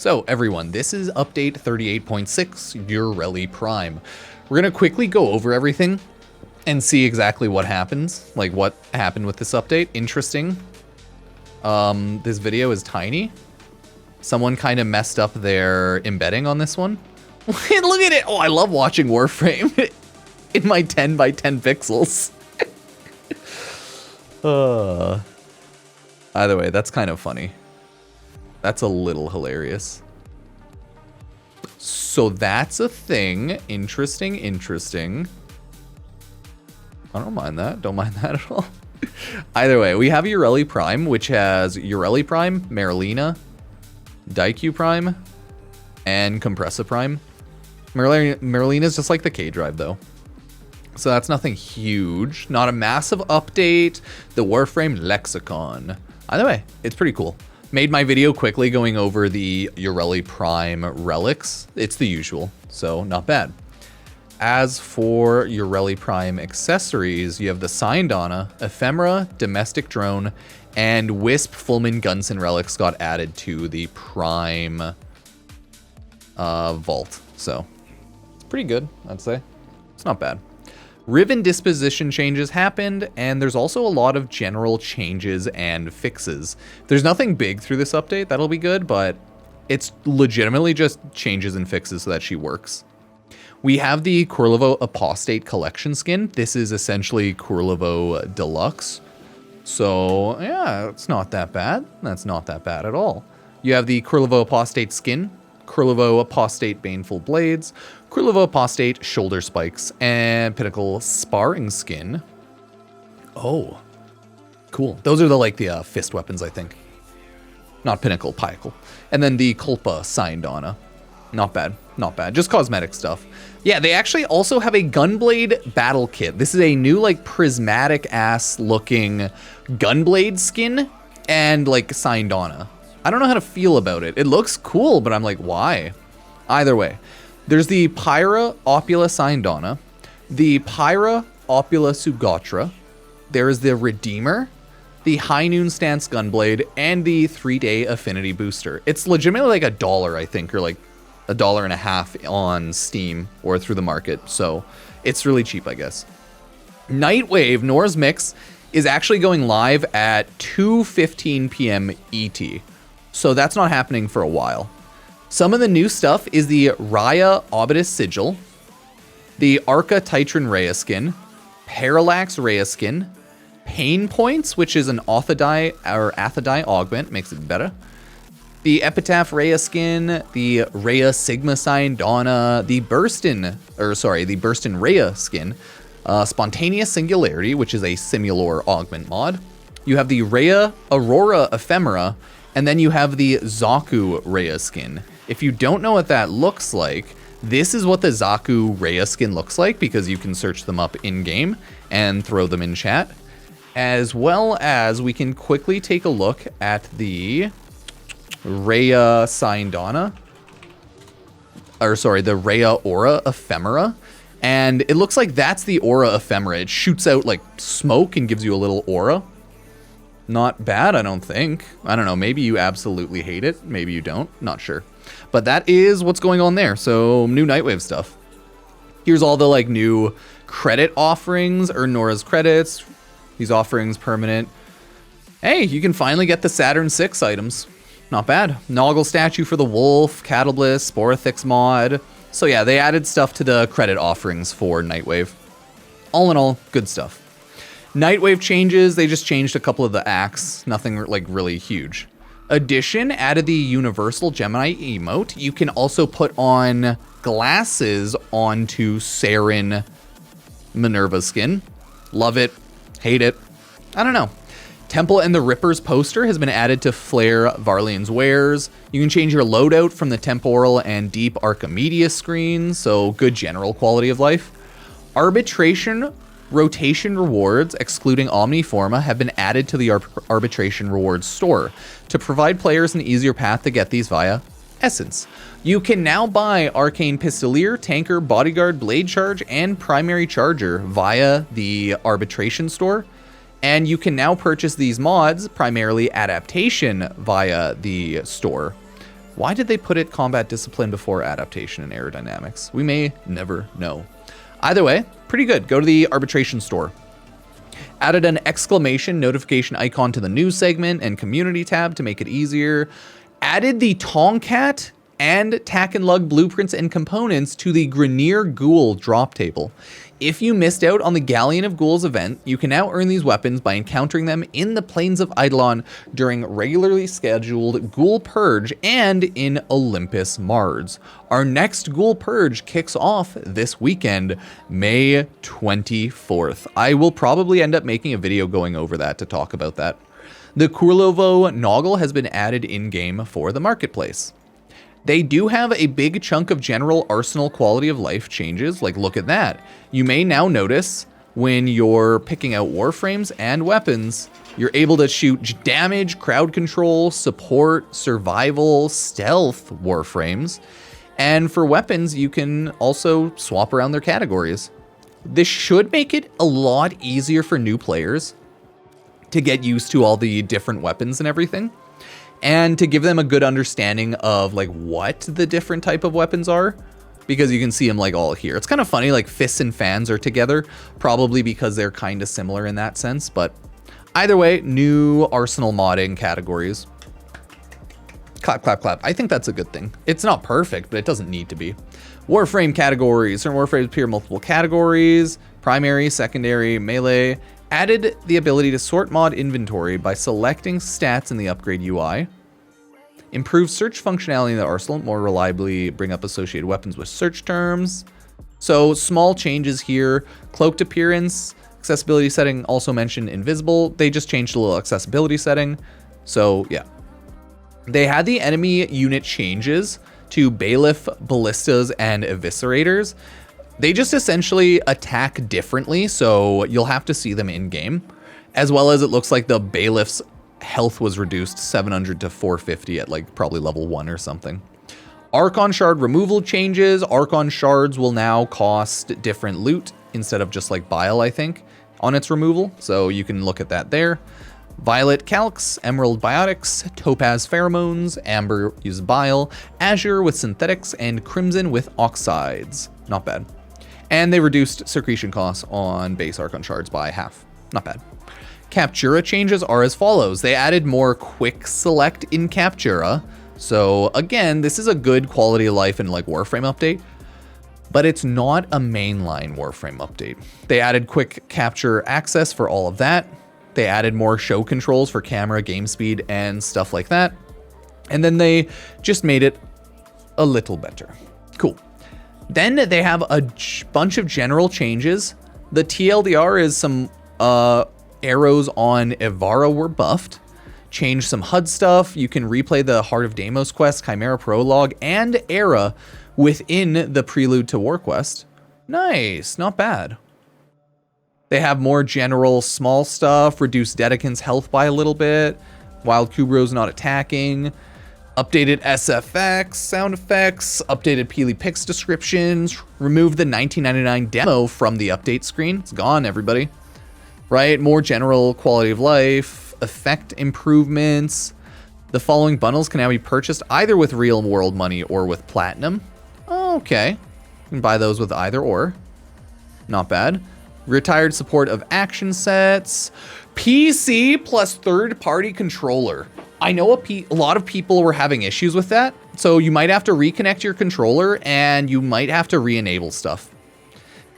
So everyone, this is update 38.6, Yareli Prime. We're going to quickly go over everything and see exactly what happens, like what happened with this update. Interesting. This video is tiny. Someone kind of messed up their embedding on this one. Look at it. Oh, I love watching Warframe in my 10 by 10 pixels. Either way, that's kind of funny. That's a little hilarious. So that's a thing. Interesting, interesting. I don't mind that. Don't mind that at all. Either way, we have Yareli Prime, which has Yareli Prime, Marilina, Daiku Prime, and Compressa Prime. Marilina is just like the K drive, though. So that's nothing huge. Not a massive update. The Warframe Lexicon. Either way, it's pretty cool. Made my video quickly going over the Yareli Prime relics. It's the usual, so not bad. As for Yareli Prime accessories, you have the Sindana, Ephemera, Domestic Drone, and Wisp Fullman Gunson relics got added to the Prime vault. So it's pretty good, I'd say. It's not bad. Riven disposition changes happened, and there's also a lot of general changes and fixes. There's nothing big through this update, that'll be good, but it's legitimately just changes and fixes so that she works. We have the Kullervo Apostate collection skin. This is essentially Kullervo Deluxe. So yeah, it's not that bad. That's not that bad at all. You have the Kullervo Apostate skin, Kullervo Apostate Baneful Blades, Kullervo Apostate Shoulder Spikes, and Pinnacle Sparring Skin. Oh, cool. Those are the fist weapons, I think. Not Pinnacle, Pikacle. And then the Culpa Sindana. Not bad, not bad. Just cosmetic stuff. Yeah, they actually also have a Gunblade Battle Kit. This is a new, prismatic-ass looking Gunblade skin and, Sindana. I don't know how to feel about it. It looks cool, but I'm like, why? Either way. There's the Pyra Opula Sindana, the Pyra Opula Sugatra, there is the Redeemer, the High Noon Stance Gunblade, and the 3-day Affinity Booster. It's legitimately $1, I think, or $1.50 on Steam or through the market, so it's really cheap, I guess. Nightwave Nora's Mix is actually going live at 2:15 p.m. ET, so that's not happening for a while. Some of the new stuff is the Raya Obidus Sigil, the Arca Titran Rhea skin, Parallax Rhea skin, Pain Points, which is an Athadai augment, makes it better, the Epitaph Rhea skin, the Rhea Sigma Sindana, the Burstin Rhea skin, Spontaneous Singularity, which is a Simulor augment mod. You have the Rhea Aurora Ephemera, and then you have the Zaku Rhea skin. If you don't know what that looks like, this is what the Zaku Rhea skin looks like, because you can search them up in-game and throw them in chat. As well as we can quickly take a look at the Rhea Sindana. The Rhea Aura Ephemera. And it looks like that's the Aura Ephemera. It shoots out smoke and gives you a little aura. Not bad, I don't think. I don't know, maybe you absolutely hate it. Maybe you don't, not sure. But that is what's going on there. So new Nightwave stuff. Here's all the new credit offerings, earn Nora's credits. These offerings permanent. Hey, you can finally get the Saturn 6 items. Not bad. Noggle statue for the wolf, Catalyst, Sporithix mod. So yeah, they added stuff to the credit offerings for Nightwave. All in all, good stuff. Nightwave changes, they just changed a couple of the acts. Nothing really huge. Addition added the Universal Gemini emote. You can also put on glasses onto Saren Minerva skin. Love it. Hate it. I don't know. Temple and the Rippers poster has been added to Flare Varlian's wares. You can change your loadout from the Temporal and Deep Archimedes screens, so good general quality of life. Arbitration rotation rewards, excluding Omniforma, have been added to the Arbitration Rewards store to provide players an easier path to get these via Essence. You can now buy Arcane Pistolier, Tanker, Bodyguard, Blade Charge, and Primary Charger via the Arbitration store. And you can now purchase these mods, primarily Adaptation, via the store. Why did they put it combat discipline before adaptation and aerodynamics? We may never know. Either way, pretty good. Go to the arbitration store. Added an exclamation notification icon to the news segment and community tab to make it easier. Added the Tomcat and Tack and Lug blueprints and components to the Grenier Ghoul drop table. If you missed out on the Galleon of Ghouls event, you can now earn these weapons by encountering them in the Plains of Eidolon during regularly scheduled Ghoul Purge and in Olympus Mards. Our next Ghoul Purge kicks off this weekend, May 24th. I will probably end up making a video going over that to talk about that. The Kullervo Noggle has been added in-game for the marketplace. They do have a big chunk of general arsenal quality of life changes, like look at that. You may now notice when you're picking out warframes and weapons, you're able to shoot damage, crowd control, support, survival, stealth warframes. And for weapons, you can also swap around their categories. This should make it a lot easier for new players to get used to all the different weapons and everything, and to give them a good understanding of like what the different type of weapons are, because you can see them like all here. It's kind of funny, like fists and fans are together, probably because they're kind of similar in that sense, but either way, new arsenal modding categories. Clap, clap, clap. I think that's a good thing. It's not perfect, but it doesn't need to be. Warframe categories. Certain warframes appear in multiple categories: primary, secondary, melee. Added the ability to sort mod inventory by selecting stats in the upgrade UI. Improved search functionality in the arsenal, more reliably bring up associated weapons with search terms. So small changes here. Cloaked appearance, accessibility setting also mentioned invisible. They just changed a little accessibility setting. So yeah. They had the enemy unit changes to bailiff, ballistas, and eviscerators. They just essentially attack differently, so you'll have to see them in game, as well as it looks like the bailiff's health was reduced 700 to 450 at like probably level 1 or something. Archon shard removal changes. Archon shards will now cost different loot instead of just like bile, I think, on its removal, so you can look at that there. Violet calx, emerald biotics, topaz pheromones, amber uses bile, azure with synthetics, and crimson with oxides. Not bad. And they reduced secretion costs on base Archon shards by half. Not bad. Captura changes are as follows. They added more quick select in Captura. So again, this is a good quality of life and like Warframe update, but it's not a mainline Warframe update. They added quick capture access for all of that. They added more show controls for camera, game speed, and stuff like that. And then they just made it a little better. Cool. Then they have a bunch of general changes. The TLDR is some arrows on Ivara were buffed. Changed some HUD stuff. You can replay the Heart of Deimos quest, Chimera Prologue, and Era within the Prelude to War quest. Nice, not bad. They have more general small stuff. Reduced Dedekin's health by a little bit. Wild Kubro's not attacking. Updated SFX sound effects, updated Peely Pix descriptions, removed the 1999 demo from the update screen. It's gone, everybody. Right? More general quality of life, effect improvements. The following bundles can now be purchased either with real world money or with platinum. Okay. You can buy those with either or. Not bad. Retired support of action sets. PC plus third-party controller. I know a lot of people were having issues with that, so you might have to reconnect your controller and you might have to re-enable stuff.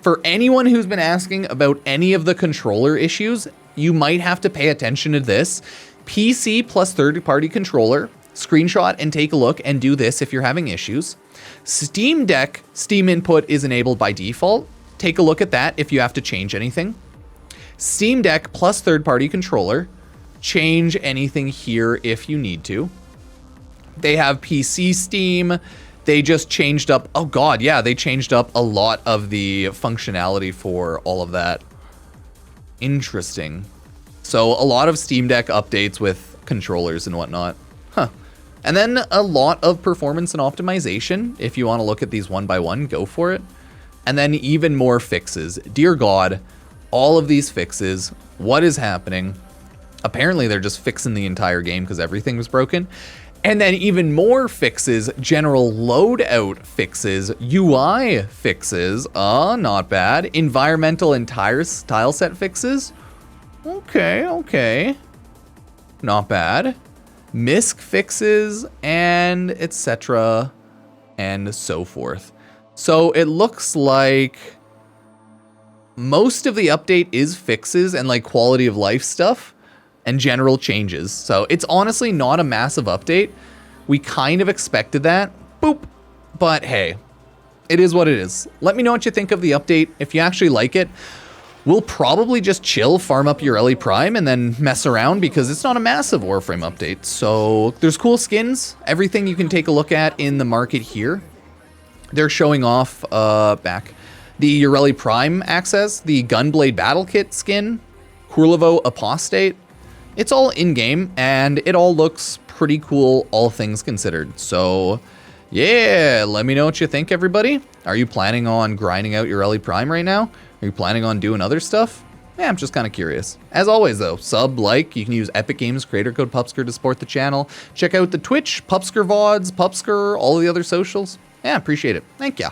For anyone who's been asking about any of the controller issues, you might have to pay attention to this. PC plus third-party controller, screenshot and take a look and do this if you're having issues. Steam Deck Steam input is enabled by default. Take a look at that if you have to change anything. Steam Deck plus third-party controller. Change anything here if you need to. They have PC Steam. They just changed up, oh god, yeah, they changed up a lot of the functionality for all of that. Interesting. So a lot of Steam Deck updates with controllers and whatnot. Huh. And then a lot of performance and optimization. If you want to look at these one by one, go for it. And then even more fixes. Dear God, all of these fixes, what is happening? Apparently they're just fixing the entire game because everything was broken. And then even more fixes, general loadout fixes, UI fixes, not bad. Environmental and tile set fixes, okay. Not bad. MISC fixes, and etc. and so forth. So it looks like most of the update is fixes and like quality of life stuff and general changes. So it's honestly not a massive update. We kind of expected that. Boop. But hey, it is what it is. Let me know what you think of the update. If you actually like it, we'll probably just chill, farm up Yareli Prime, and then mess around because it's not a massive Warframe update. So there's cool skins, everything you can take a look at in the market here. They're showing off back the Yareli Prime access, the Gunblade Battle Kit skin, Kullervo Apostate. It's all in-game, and it all looks pretty cool, all things considered. So, yeah, let me know what you think, everybody. Are you planning on grinding out Yareli Prime right now? Are you planning on doing other stuff? Yeah, I'm just kind of curious. As always, though, sub, like, you can use Epic Games creator code Pupsker to support the channel. Check out the Twitch, Pupsker VODs, Pupsker, all the other socials. Yeah, appreciate it. Thank ya.